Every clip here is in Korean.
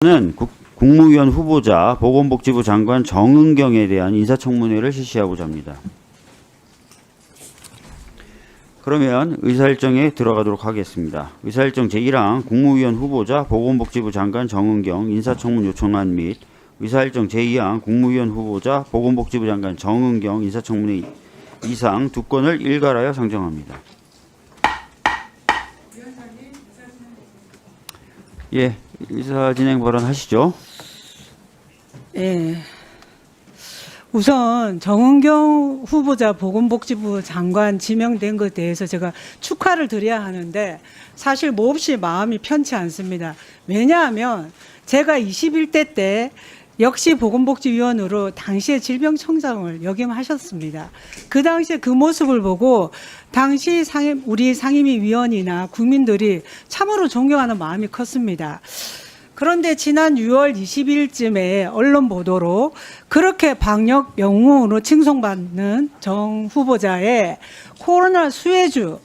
는 국무위원 후보자 보건복지부 장관 정은경에 대한 인사청문회를 실시하고자 합니다. 그러면 의사일정에 들어가도록 하겠습니다. 의사일정 제1항 국무위원 후보자 보건복지부 장관 정은경 인사청문 요청안 및 의사일정 제2항 국무위원 후보자 보건복지부 장관 정은경 인사청문회 이상 두 건을 일괄하여 상정합니다. 예, 의사진행 발언하시죠. 예. 우선 정은경 후보자 보건복지부 장관 지명된 것에 대해서 제가 축하를 드려야 하는데 사실 몹시 마음이 편치 않습니다. 왜냐하면 제가 21대 때 역시 보건복지위원으로 당시에 질병청장을 역임하셨습니다. 그 당시에 그 모습을 보고 당시 우리 상임위 위원이나 국민들이 참으로 존경하는 마음이 컸습니다. 그런데 지난 6월 20일쯤에 언론 보도로 그렇게 방역 영웅으로 칭송받는 정 후보자의 코로나 수혜주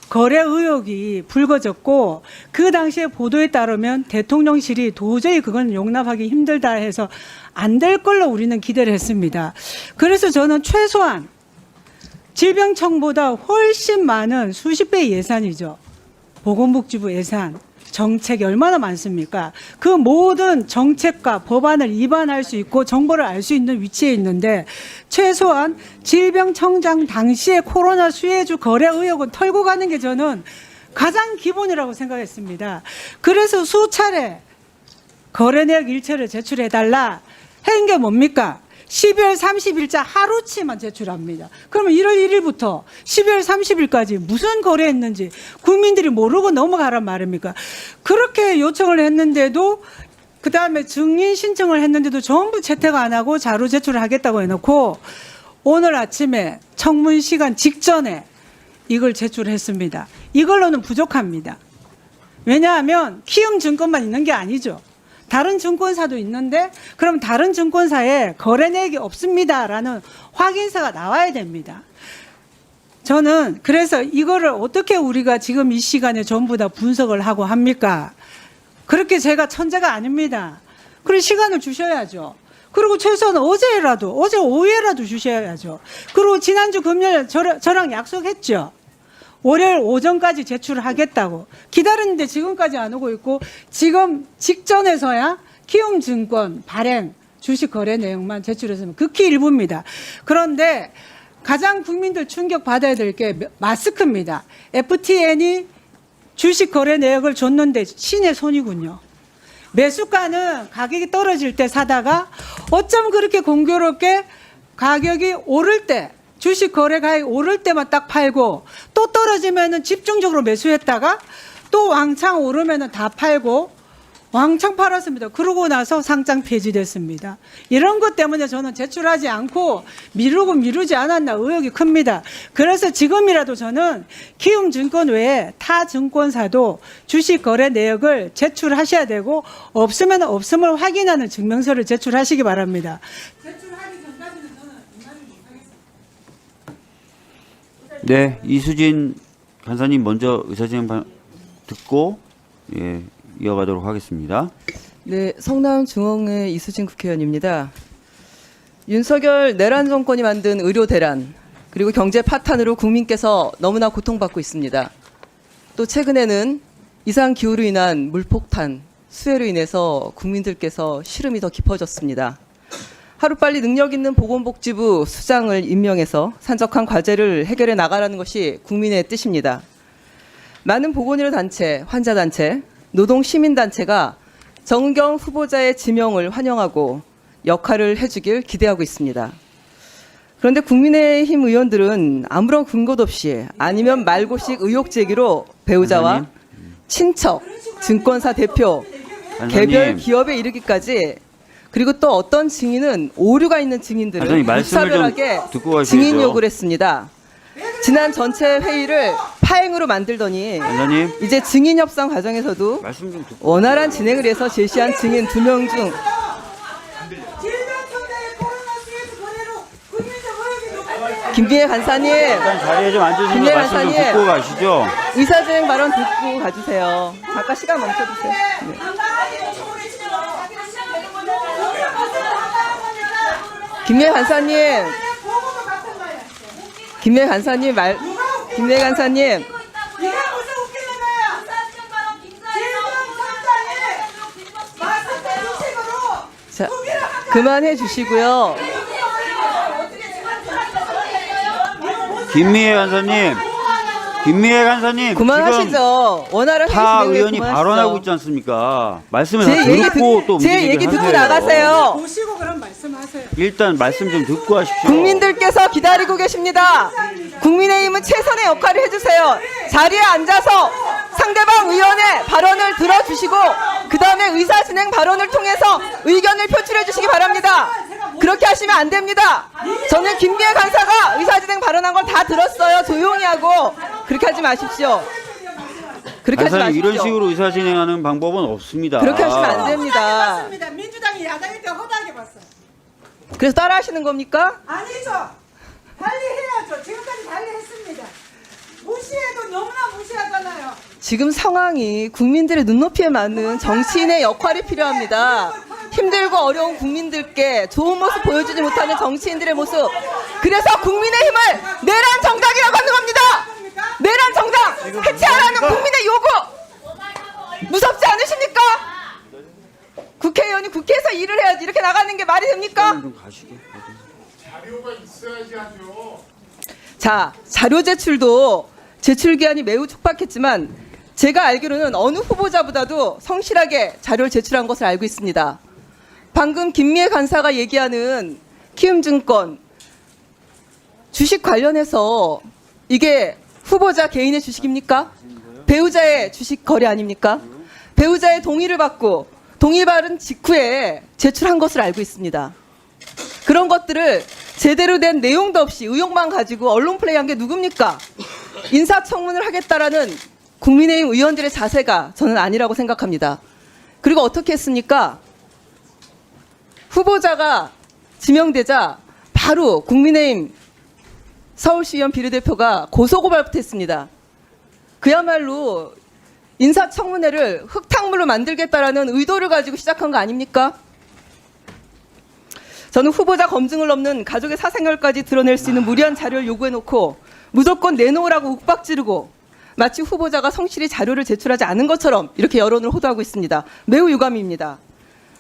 거래 의혹이 불거졌고, 그 당시에 보도에 따르면 대통령실이 도저히 그건 용납하기 힘들다 해서 안 될 걸로 우리는 기대를 했습니다. 그래서 저는 최소한 질병청보다 훨씬 많은 수십 배 예산이죠. 보건복지부 예산. 정책이 얼마나 많습니까? 그 모든 정책과 법안을 입안할 수 있고 정보를 알 수 있는 위치에 있는데 최소한 질병청장 당시에 코로나 수혜주 거래 의혹은 털고 가는 게 저는 가장 기본이라고 생각했습니다. 그래서 수차례 거래 내역 일체를 제출해달라 한 게 뭡니까? 12월 30일자 하루치만 제출합니다. 그러면 1월 1일부터 12월 30일까지 무슨 거래했는지 국민들이 모르고 넘어가란 말입니까? 그렇게 요청을 했는데도 그 다음에 증인 신청을 했는데도 전부 채택 안 하고 자료 제출을 하겠다고 해놓고 오늘 아침에 청문 시간 직전에 이걸 제출했습니다. 이걸로는 부족합니다. 왜냐하면 키움증권만 있는 게 아니죠. 다른 증권사도 있는데 그럼 다른 증권사에 거래 내역이 없습니다라는 확인서가 나와야 됩니다. 저는 그래서 이거를 어떻게 우리가 지금 이 시간에 전부 다 분석을 하고 합니까? 그렇게 제가 천재가 아닙니다. 그리고 시간을 주셔야죠. 그리고 최소한 어제 오후에라도 주셔야죠. 그리고 지난주 금요일 저랑 약속했죠. 월요일 오전까지 제출하겠다고 기다렸는데 지금까지 안 오고 있고, 지금 직전에서야 키움증권 발행 주식 거래 내용만 제출했으면 극히 일부입니다. 그런데 가장 국민들 충격 받아야 될 게 마스크입니다. FTN이 주식 거래 내역을 줬는데 신의 손이군요. 매수가는 가격이 떨어질 때 사다가 어쩜 그렇게 공교롭게 가격이 오를 때, 주식 거래가액이 오를 때만 딱 팔고 또 떨어지면은 집중적으로 매수했다가 또 왕창 오르면은 다 팔고 왕창 팔았습니다. 그러고 나서 상장 폐지됐습니다. 이런 것 때문에 저는 제출하지 않고 미루지 않았나 의혹이 큽니다. 그래서 지금이라도 저는 키움증권 외에 타 증권사도 주식 거래 내역을 제출하셔야 되고 없으면 없음을 확인하는 증명서를 제출하시기 바랍니다. 네, 이수진 간사님 먼저 의사진행 듣고 이어가도록 하겠습니다. 네, 성남중앙의 이수진 국회의원입니다. 윤석열 내란 정권이 만든 의료 대란, 그리고 경제 파탄으로 국민께서 너무나 고통받고 있습니다. 또 최근에는 이상 기후로 인한 물폭탄, 수해로 인해서 국민들께서 시름이 더 깊어졌습니다. 하루빨리 능력 있는 보건복지부 수장을 임명해서 산적한 과제를 해결해 나가라는 것이 국민의 뜻입니다. 많은 보건의료 단체, 환자단체, 노동시민단체가 정은경 후보자의 지명을 환영하고 역할을 해주길 기대하고 있습니다. 그런데 국민의힘 의원들은 아무런 근거도 없이 아니면 말고식 의혹 제기로 배우자와 친척, 증권사 대표, 개별 기업에 이르기까지, 그리고 또 어떤 증인은 오류가 있는 증인들을 무차별하게 증인 요구를 했습니다. 지난 전체 회의를 파행으로 만들더니 이제 증인 협상 과정에서도 원활한 진행을 위해서 제시한 증인 2명 중 김비애 간사님, 자리에 좀 앉으시고 말씀 좀 듣고 가시죠. 의사진행 발언 듣고 가주세요. 잠깐 시간 멈춰주세요. 네. 김미애 간사님, 김미애 간사님 김미애 간사님, 네가 무슨 웃기는 거야? 말씀대 주식으로 자, 그만해 주시고요. 김미애 간사님, 지금 그만하시죠. 원활하게 타 진행해 의원이 그만하시죠. 발언하고 있지 않습니까? 말씀을 다 제 얘기 듣고 또 제 문제 얘기 듣고 제기하세요. 나가세요. 보시고 그럼 말씀하세요. 일단 말씀 좀 듣고 하십시오. 국민들께서 기다리고 계십니다. 국민의힘은 최선의 역할을 해주세요. 자리에 앉아서 상대방 의원의 발언을 들어주시고 그 다음에 의사진행 발언을 통해서 의견을 표출해 주시기 바랍니다. 그렇게 하시면 안 됩니다. 저는 김미애 간사가 의사진행 발언한 걸 다 들었어요. 조용히 하고 그렇게 하지 마십시오. 그렇게 하지 간사님, 마십시오. 이런 식으로 의사 진행하는 방법은 없습니다. 그렇게 하시면 안 됩니다. 맞습니다. 민주당이 야당일 때 허다하게 봤어요. 그래서 따라 하시는 겁니까? 아니죠. 달리 해야죠. 지금까지 달리 했습니다. 무시해도 너무나 무시하잖아요. 지금 상황이 국민들의 눈높이에 맞는 정치인의 역할이 필요합니다. 힘들고 어려운 국민들께 좋은 모습 보여주지 못하는 정치인들의 모습. 그래서 국민의힘을 내란 정당이라고 하는 겁니다. 내란 정당 해체하라는 국민의 요구. 무섭지 않으십니까? 국회의원이 국회에서 일을 해야지 이렇게 나가는 게 말이 됩니까? 좀 가시게. 자료가 있어야지 하죠. 자, 자료 제출도 제출 기한이 매우 촉박했지만 제가 알기로는 어느 후보자보다도 성실하게 자료를 제출한 것을 알고 있습니다. 방금 김미애 간사가 얘기하는 키움증권 주식 관련해서 이게 후보자 개인의 주식입니까? 배우자의 주식 거래 아닙니까? 배우자의 동의를 받고 동의 받은 직후에 제출한 것을 알고 있습니다. 그런 것들을 제대로 된 내용도 없이 의혹만 가지고 언론 플레이한 게 누굽니까? 인사청문을 하겠다라는 국민의힘 의원들의 자세가 저는 아니라고 생각합니다. 그리고 어떻게 했습니까? 후보자가 지명되자 바로 국민의힘 서울시의원 비례대표가 고소고발부터 했습니다. 그야말로 인사청문회를 흙탕물로 만들겠다라는 의도를 가지고 시작한 거 아닙니까? 저는 후보자 검증을 넘는 가족의 사생활까지 드러낼 수 있는 무리한 자료를 요구해놓고 무조건 내놓으라고 욱박지르고 마치 후보자가 성실히 자료를 제출하지 않은 것처럼 이렇게 여론을 호도하고 있습니다. 매우 유감입니다.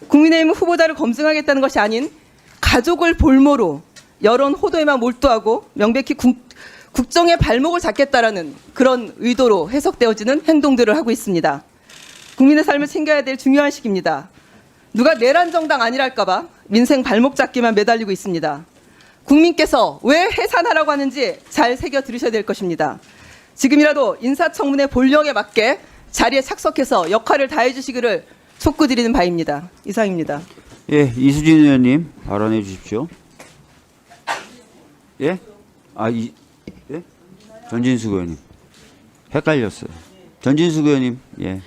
국민의힘은 후보자를 검증하겠다는 것이 아닌 가족을 볼모로 여론 호도에만 몰두하고 명백히 국정의 발목을 잡겠다라는 그런 의도로 해석되어지는 행동들을 하고 있습니다. 국민의 삶을 챙겨야 될 중요한 시기입니다. 누가 내란 정당 아니랄까봐 민생 발목 잡기만 매달리고 있습니다. 국민께서 왜 해산하라고 하는지 잘 새겨 들으셔야 될 것입니다. 지금이라도 인사청문회 본령에 맞게 자리에 착석해서 역할을 다해 주시기를 촉구드리는 바입니다. 이상입니다. 예, 이수진 의원님 발언해 주십시오. 예? 예? 전진숙 의원님. 헷갈렸어요. 전진숙 의원님. 예.